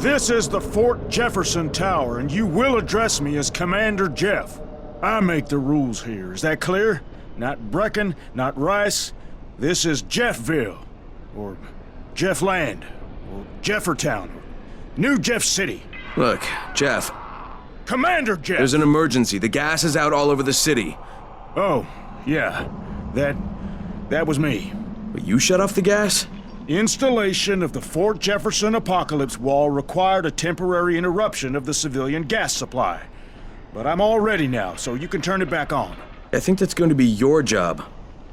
This is the Fort Jefferson Tower, and you will address me as Commander Jeff. I make the rules here, is that clear? Not Brecken, not Rice. This is Jeffville, or Jeffland, or Jeffertown, or New Jeff City. Look, Jeff. Commander Jeff! There's an emergency. The gas is out all over the city. Oh, yeah. That was me. But you shut off the gas? Installation of the Fort Jefferson Apocalypse Wall required a temporary interruption of the civilian gas supply. But I'm all ready now, so you can turn it back on. I think that's going to be your job.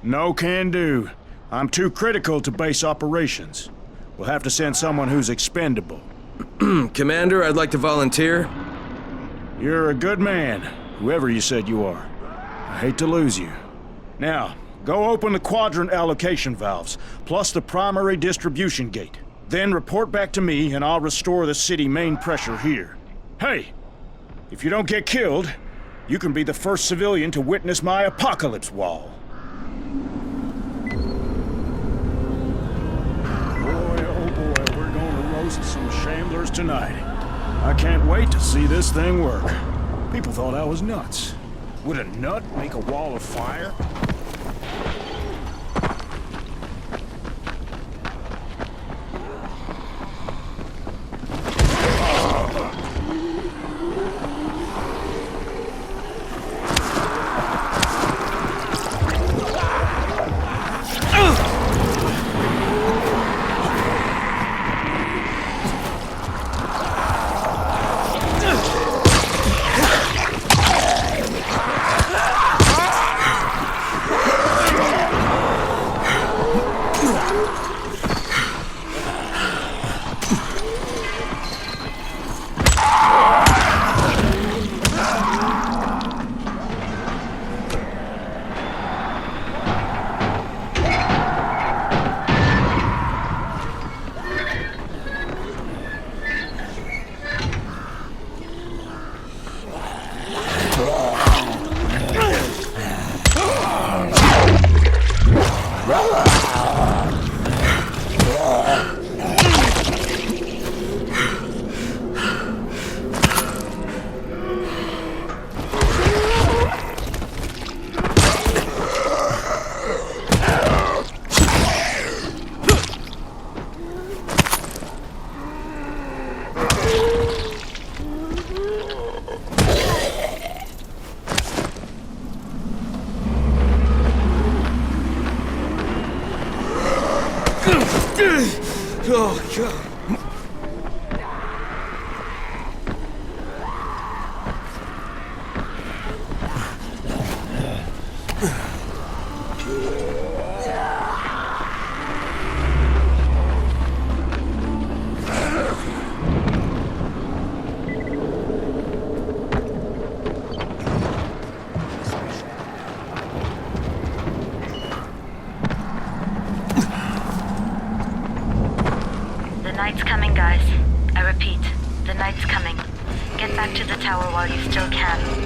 No can do. I'm too critical to base operations. We'll have to send someone who's expendable. Commander, I'd like to volunteer. You're a good man, whoever you said you are. I hate to lose you. Now, go open the quadrant allocation valves, plus the primary distribution gate. Then report back to me and I'll restore the city main pressure here. Hey, if you don't get killed, you can be the first civilian to witness my apocalypse wall. Boy, oh boy, we're gonna roast some shamblers tonight. I can't wait to see this thing work. People thought I was nuts. Would a nut make a wall of fire? Oh, God. The night's coming, guys. I repeat, the night's coming. Get back to the tower while you still can.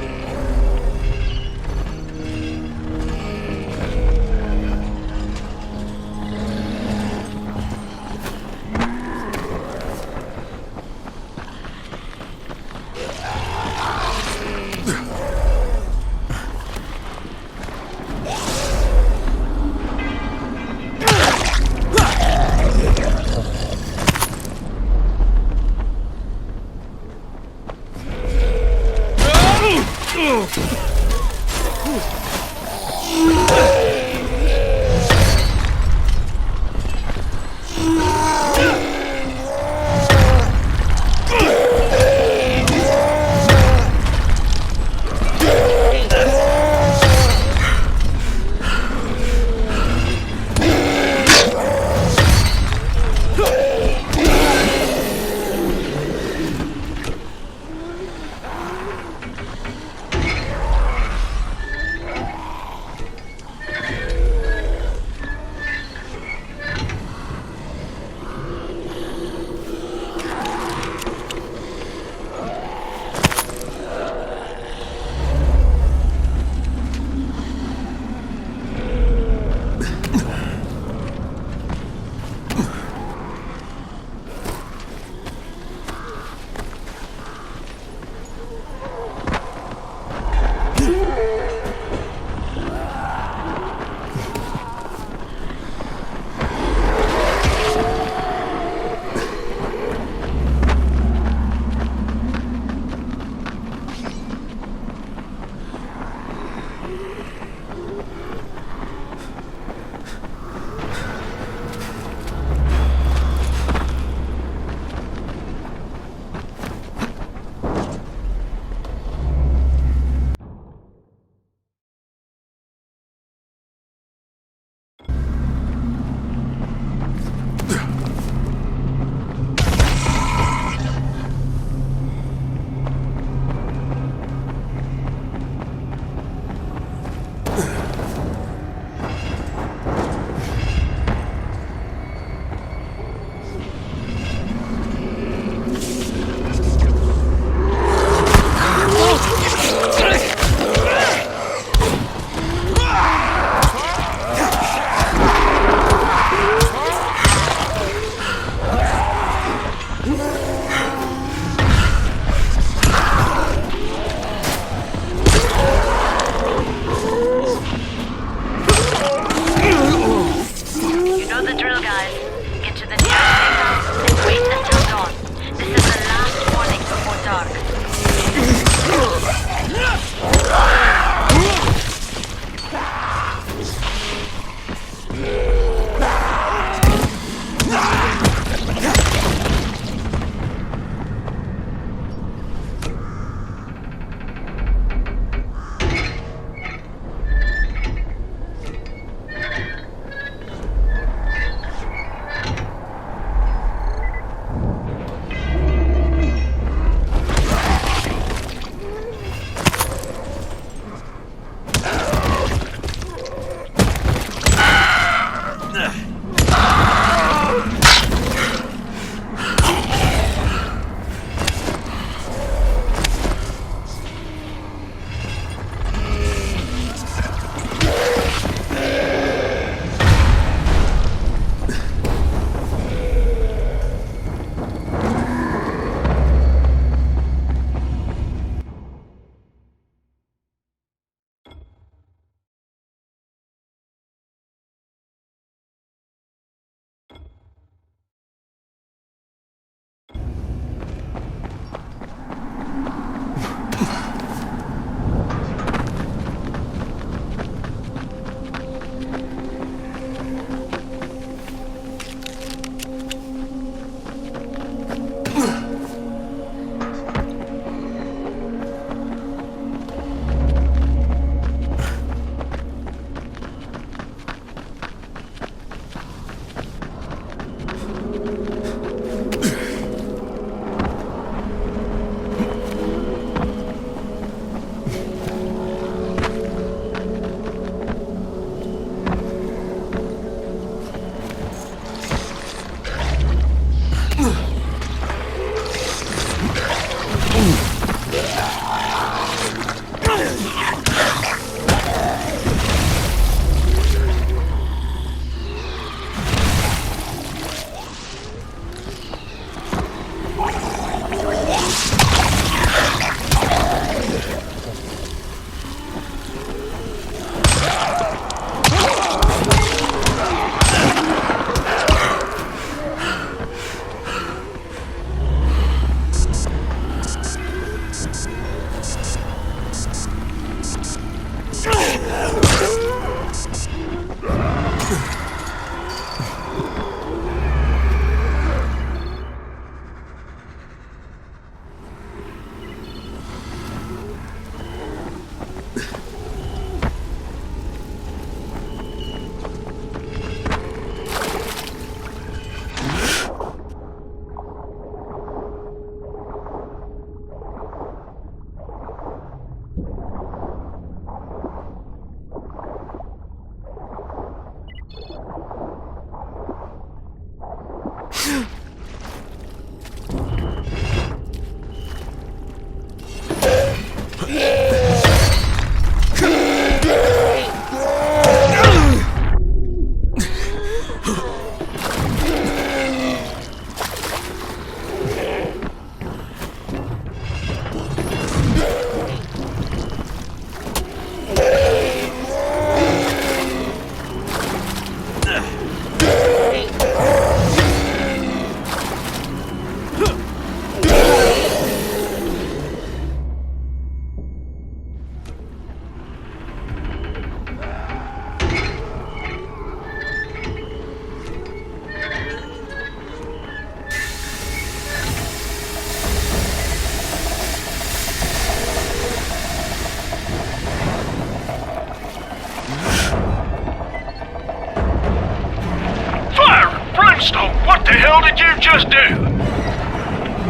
just do?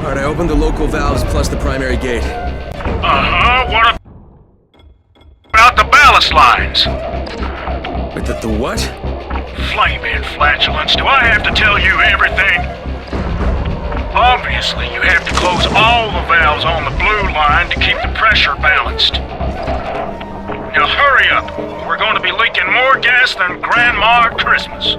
Alright, I opened the local valves plus the primary gate. What about the ballast lines? Wait, the what? Flaming flatulence, do I have to tell you everything? Obviously, you have to close all the valves on the blue line to keep the pressure balanced. Now hurry up. We're going to be leaking more gas than Grandma at Christmas.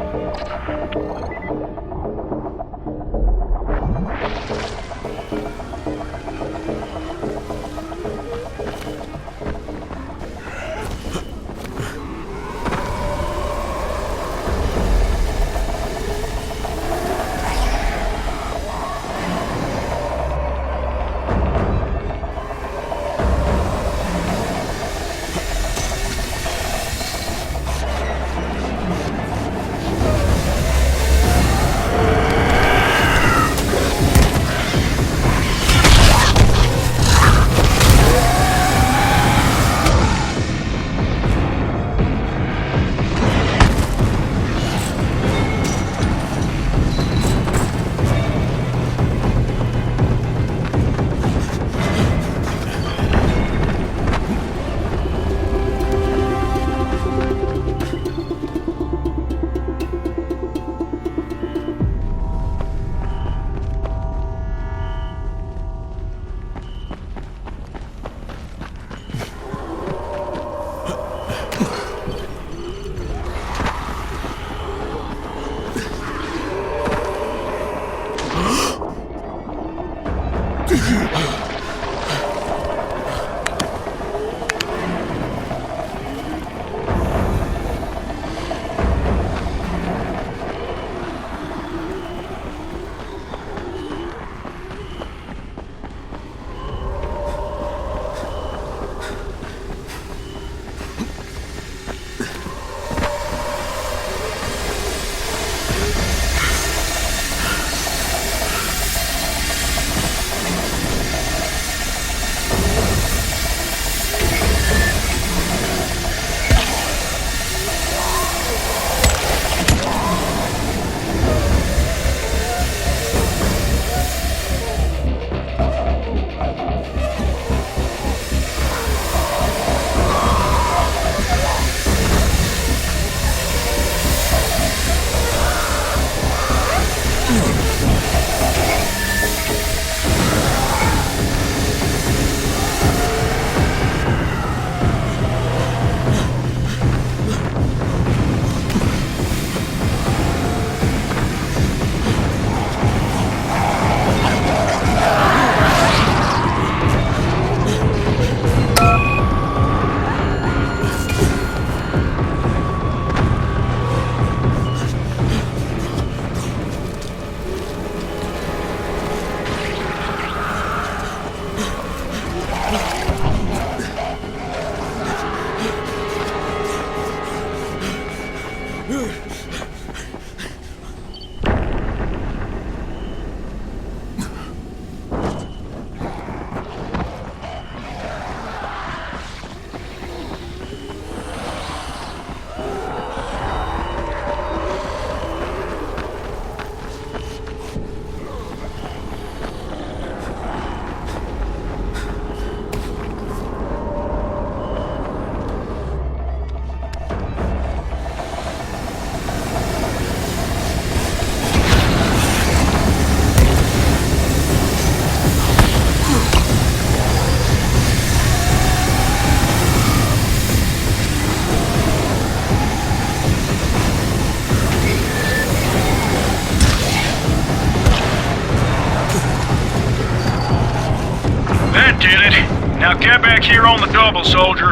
Did it. Now get back here on the double, soldier.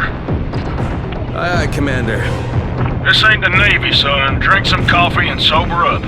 Aye, aye, Commander. This ain't the Navy, son. Drink some coffee and sober up.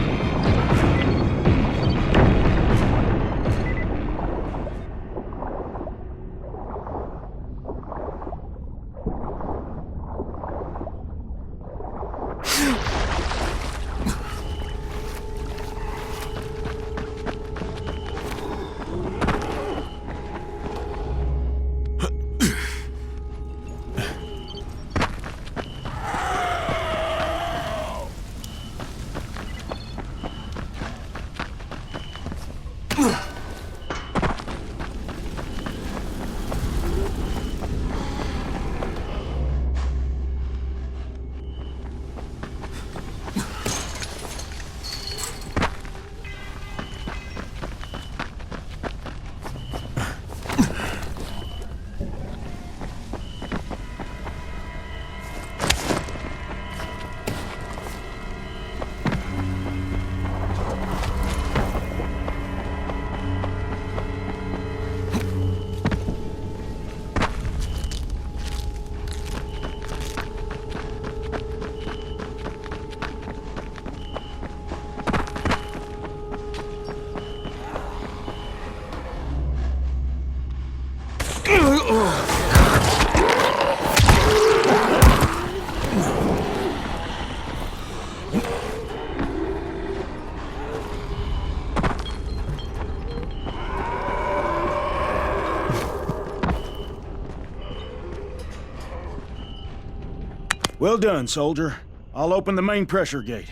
Well done, soldier. I'll open the main pressure gate.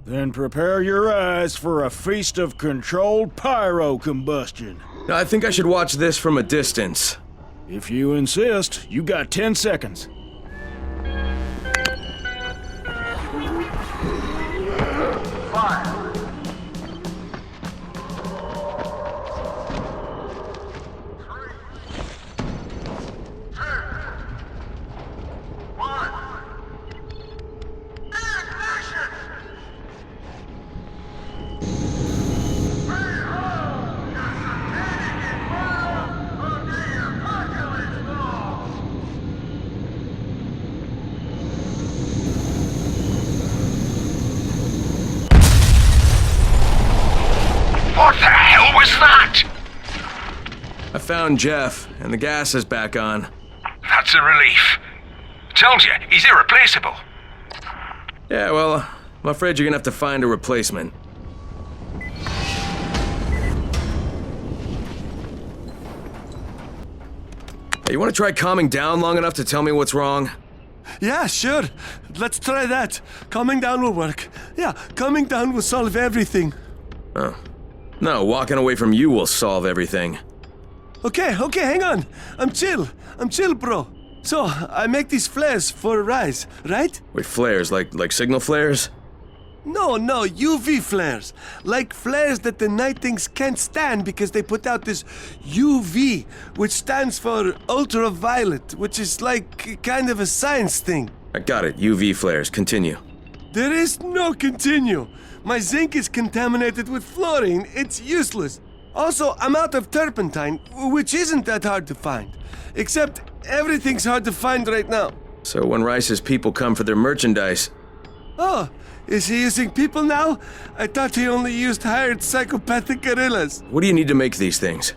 Then prepare your eyes for a feast of controlled pyro combustion. I think I should watch this from a distance. If you insist, you got 10 seconds. What the hell was that? I found Jeff, and the gas is back on. That's a relief. Told you, he's irreplaceable. Yeah, well, I'm afraid you're gonna have to find a replacement. Hey, you wanna try calming down long enough to tell me what's wrong? Yeah, sure. Let's try that. Calming down will work. Yeah, calming down will solve everything. Oh. No, walking away from you will solve everything. Okay, hang on. I'm chill, bro. So, I make these flares for a rise, right? Wait, flares? Like signal flares? No, UV flares. Like flares that the night things can't stand because they put out this UV, which stands for ultraviolet, which is like kind of a science thing. I got it, UV flares. Continue. There is no continue. My zinc is contaminated with fluorine. It's useless. Also, I'm out of turpentine, which isn't that hard to find. Except everything's hard to find right now. So when Rice's people come for their merchandise... Oh, is he using people now? I thought he only used hired psychopathic guerrillas. What do you need to make these things?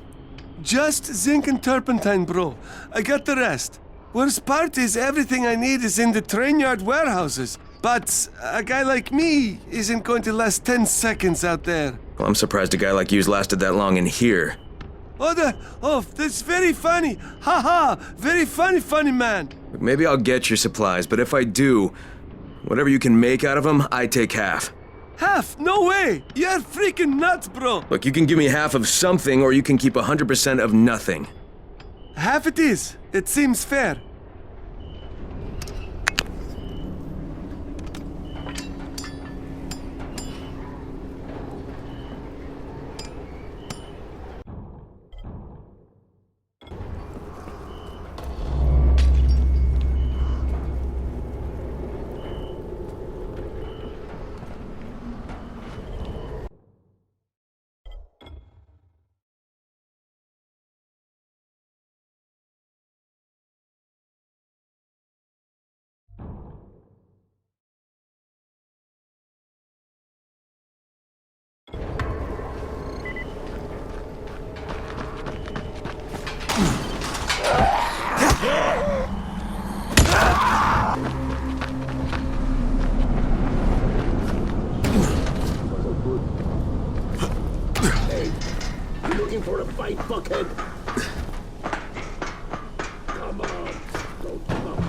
Just zinc and turpentine, bro. I got the rest. Worst part is everything I need is in the train yard warehouses. But a guy like me isn't going to last 10 seconds out there. Well, I'm surprised a guy like you's lasted that long in here. Oh, that's very funny. Ha! Very funny man. Look, maybe I'll get your supplies, but if I do, whatever you can make out of them, I take half. Half? No way! You're freaking nuts, bro! Look, you can give me half of something, or you can keep 100% of nothing. Half it is. It seems fair. Looking for a fight, fuckhead? Come on, don't give up.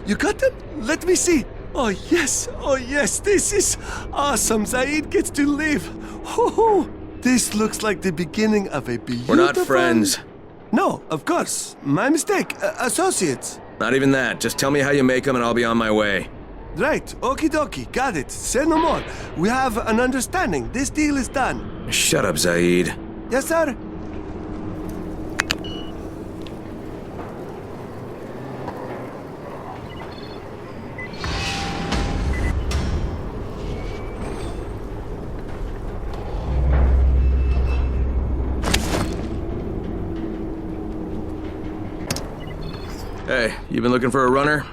You got them? Let me see. Oh yes, this is awesome. Zaid gets to live. Hoo-hoo. This looks like the beginning of a beautiful... We're not friends. No, of course. My mistake. Associates. Not even that. Just tell me how you make them and I'll be on my way. Right, okie dokie, got it. Say no more. We have an understanding. This deal is done. Shut up, Zaid. Yes, sir? Hey, you been looking for a runner?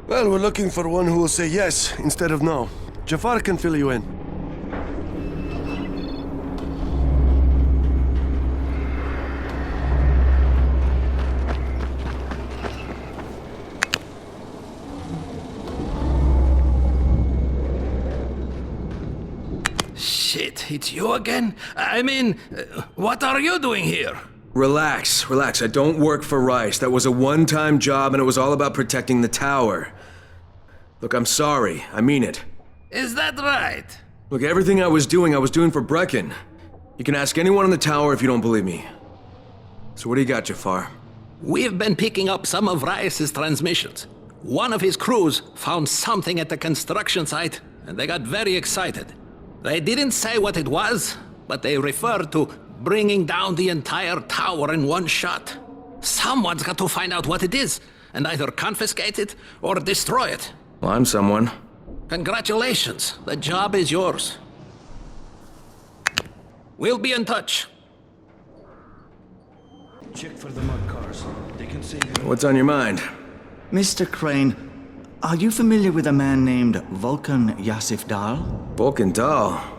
Well, we're looking for one who will say yes instead of no. Jafar can fill you in. Shit, it's you again? I mean, what are you doing here? Relax. I don't work for Rice. That was a one-time job and it was all about protecting the tower. Look, I'm sorry. I mean it. Is that right? Look, everything I was doing for Brecken. You can ask anyone in the tower if you don't believe me. So what do you got, Jafar? We've been picking up some of Rice's transmissions. One of his crews found something at the construction site, and they got very excited. They didn't say what it was, but they referred to bringing down the entire tower in one shot. Someone's got to find out what it is, and either confiscate it or destroy it. Well, I'm someone. Congratulations, the job is yours. We'll be in touch. Check for the mud cars. They can save you. What's on your mind? Mr. Crane, are you familiar with a man named Vulcan Yasif Dahl? Vulcan Dahl?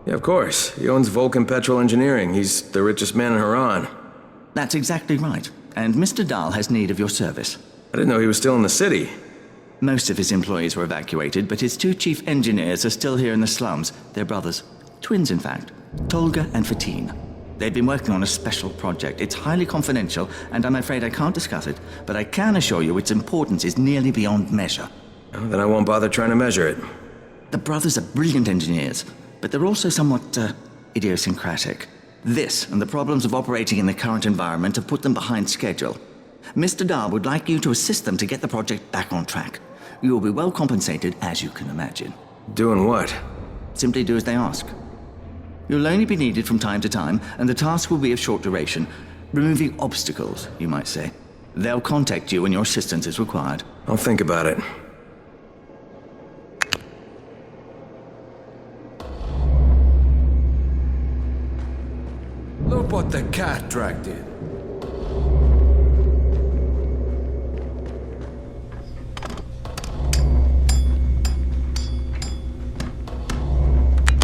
Yeah, of course. He owns Vulcan Petrol Engineering. He's the richest man in Haran. That's exactly right. And Mr. Dahl has need of your service. I didn't know he was still in the city. Most of his employees were evacuated, but his two chief engineers are still here in the slums. They're brothers. Twins, in fact. Tolga and Fatin. They've been working on a special project. It's highly confidential, and I'm afraid I can't discuss it, but I can assure you its importance is nearly beyond measure. Oh, then I won't bother trying to measure it. The brothers are brilliant engineers, but they're also somewhat, idiosyncratic. This and the problems of operating in the current environment have put them behind schedule. Mr. Dahl would like you to assist them to get the project back on track. You will be well compensated, as you can imagine. Doing what? Simply do as they ask. You'll only be needed from time to time, and the task will be of short duration. Removing obstacles, you might say. They'll contact you when your assistance is required. I'll think about it. Look what the cat dragged in.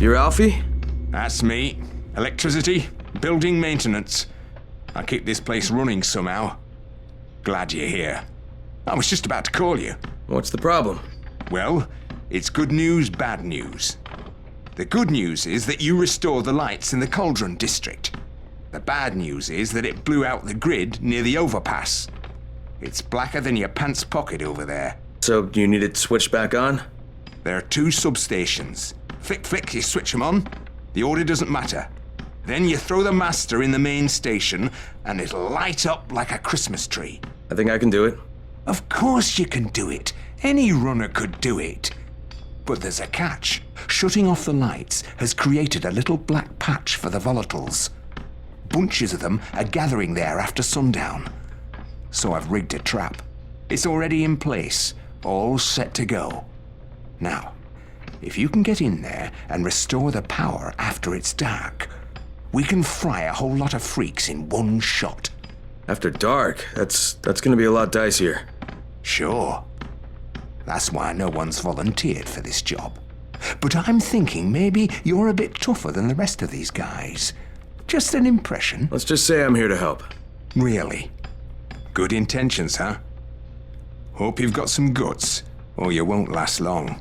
You're Alfie? That's me. Electricity, building maintenance. I keep this place running somehow. Glad you're here. I was just about to call you. What's the problem? Well, it's good news, bad news. The good news is that you restored the lights in the Cauldron district. The bad news is that it blew out the grid near the overpass. It's blacker than your pants pocket over there. So, you need it switched back on? There are 2 substations. Flick, you switch them on. The order doesn't matter. Then you throw the master in the main station, and it'll light up like a Christmas tree. I think I can do it. Of course you can do it. Any runner could do it. But there's a catch. Shutting off the lights has created a little black patch for the volatiles. Bunches of them are gathering there after sundown. So I've rigged a trap. It's already in place, all set to go. Now, if you can get in there and restore the power after it's dark, we can fry a whole lot of freaks in one shot. After dark? That's gonna be a lot dicier. Sure. That's why no one's volunteered for this job. But I'm thinking maybe you're a bit tougher than the rest of these guys. Just an impression. Let's just say I'm here to help. Really? Good intentions, huh? Hope you've got some guts, or you won't last long.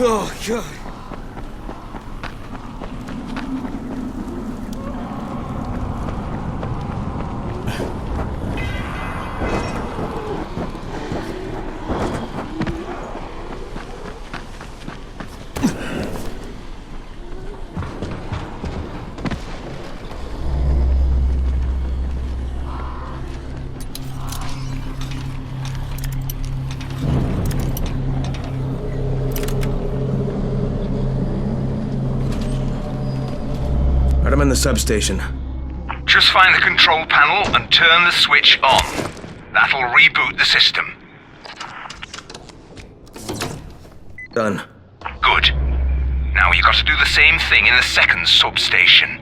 Oh, God. I'm in the substation. Just find the control panel and turn the switch on. That'll reboot the system. Done. Good. Now you got to do the same thing in the second substation.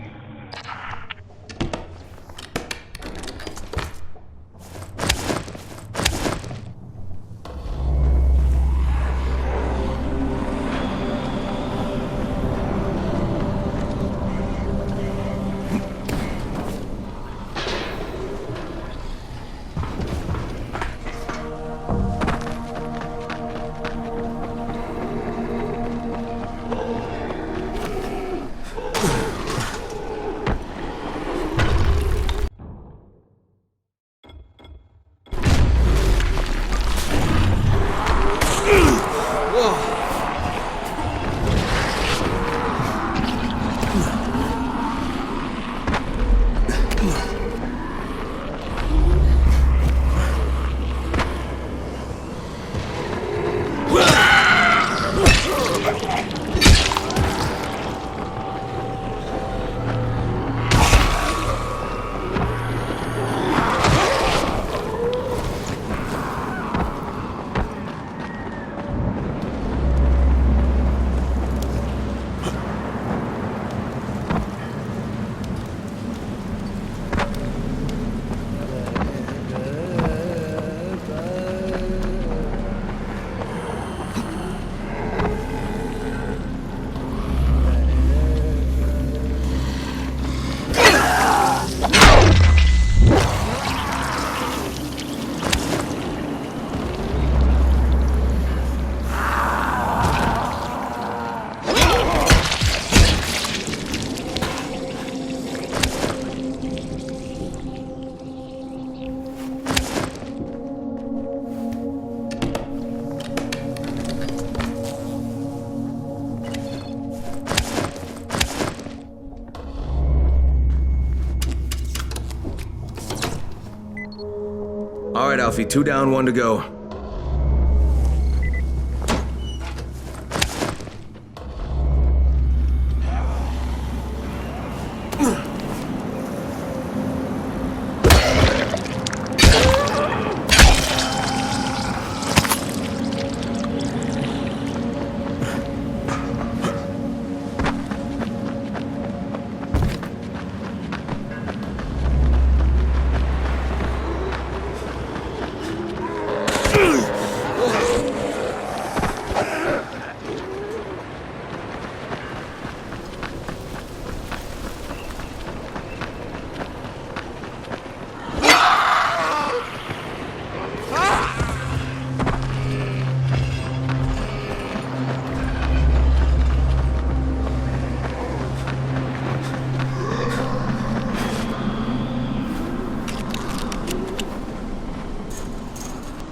All right, Alfie, 2 down, 1 to go.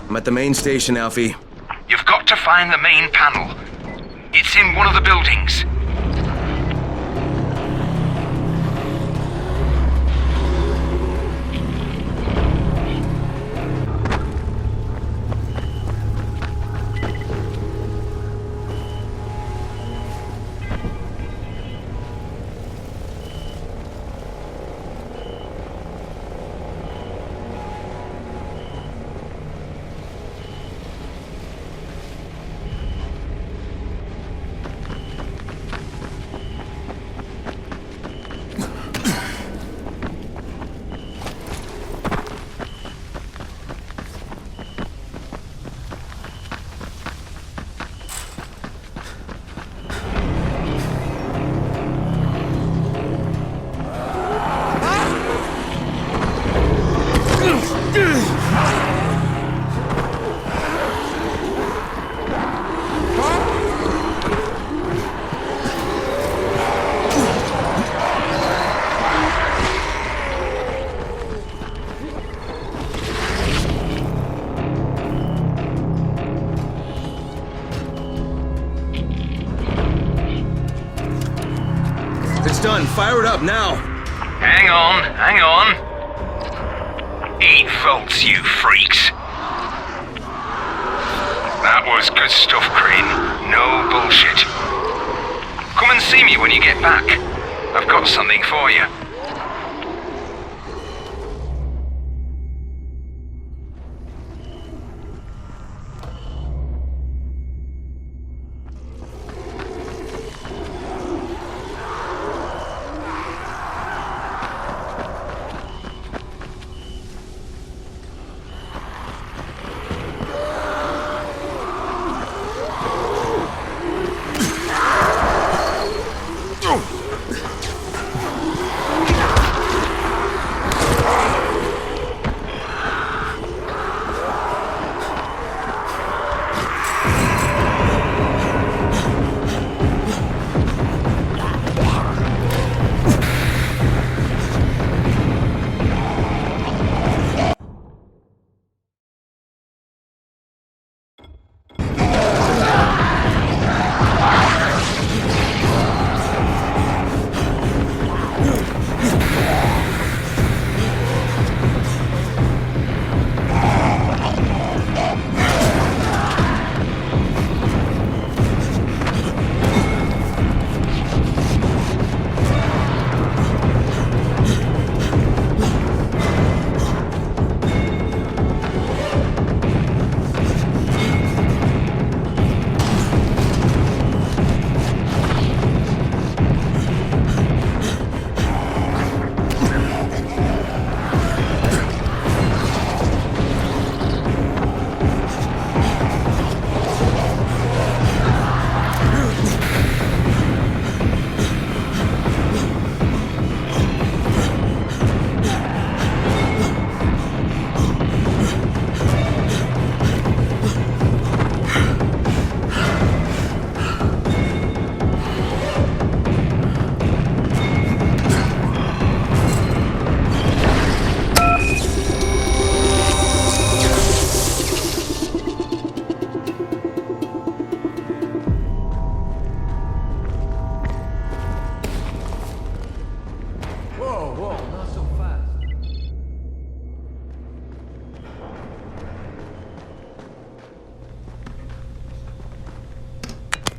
I'm at the main station, Alfie. You've got to find the main panel. It's in one of the buildings. done. Fire it up now. Hang on. Eat votes, you freaks. That was good stuff, Crane. No bullshit. Come and see me when you get back. I've got something for you.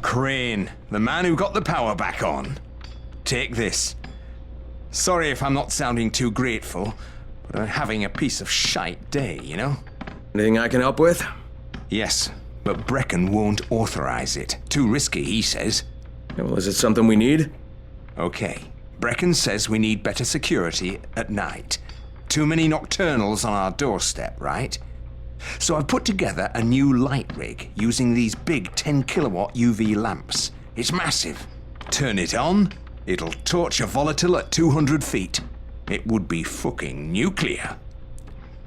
Crane, the man who got the power back on. Take this. Sorry if I'm not sounding too grateful, but I'm having a piece of shite day, you know? Anything I can help with? Yes, but Brecken won't authorize it. Too risky, he says. Yeah, well, is it something we need? Okay. Brecken says we need better security at night. Too many nocturnals on our doorstep, right? So I've put together a new light rig using these big 10-kilowatt UV lamps. It's massive. Turn it on, it'll torch a volatile at 200 feet. It would be fucking nuclear.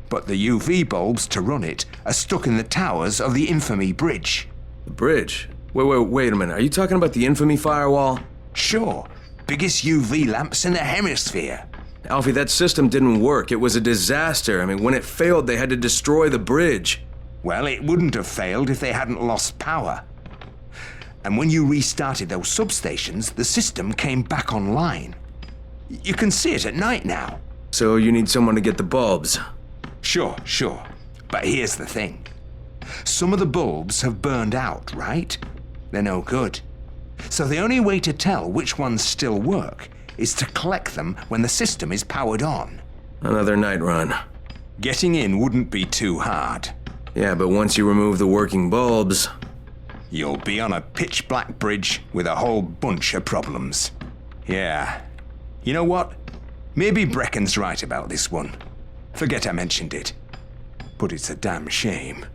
But the UV bulbs to run it are stuck in the towers of the Infamy Bridge. The bridge? Wait a minute. Are you talking about the Infamy firewall? Sure. Biggest UV lamps in the hemisphere. Alfie, that system didn't work. It was a disaster. I mean, when it failed, they had to destroy the bridge. Well, it wouldn't have failed if they hadn't lost power. And when you restarted those substations, the system came back online. You can see it at night now. So you need someone to get the bulbs? Sure. But here's the thing. Some of the bulbs have burned out, right? They're no good. So the only way to tell which ones still work is to collect them when the system is powered on. Another night run. Getting in wouldn't be too hard. Yeah, but once you remove the working bulbs... You'll be on a pitch-black bridge with a whole bunch of problems. Yeah. You know what? Maybe Brecken's right about this one. Forget I mentioned it. But it's a damn shame.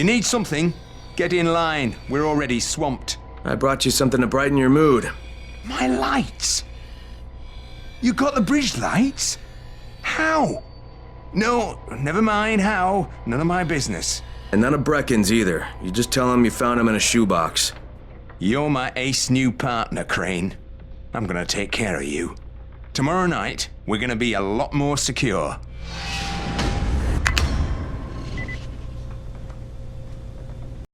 You need something? Get in line. We're already swamped. I brought you something to brighten your mood. My lights? You got the bridge lights? How? No, never mind how. None of my business. And none of Brecken's either. You just tell him you found him in a shoebox. You're my ace new partner, Crane. I'm gonna take care of you. Tomorrow night, we're gonna be a lot more secure.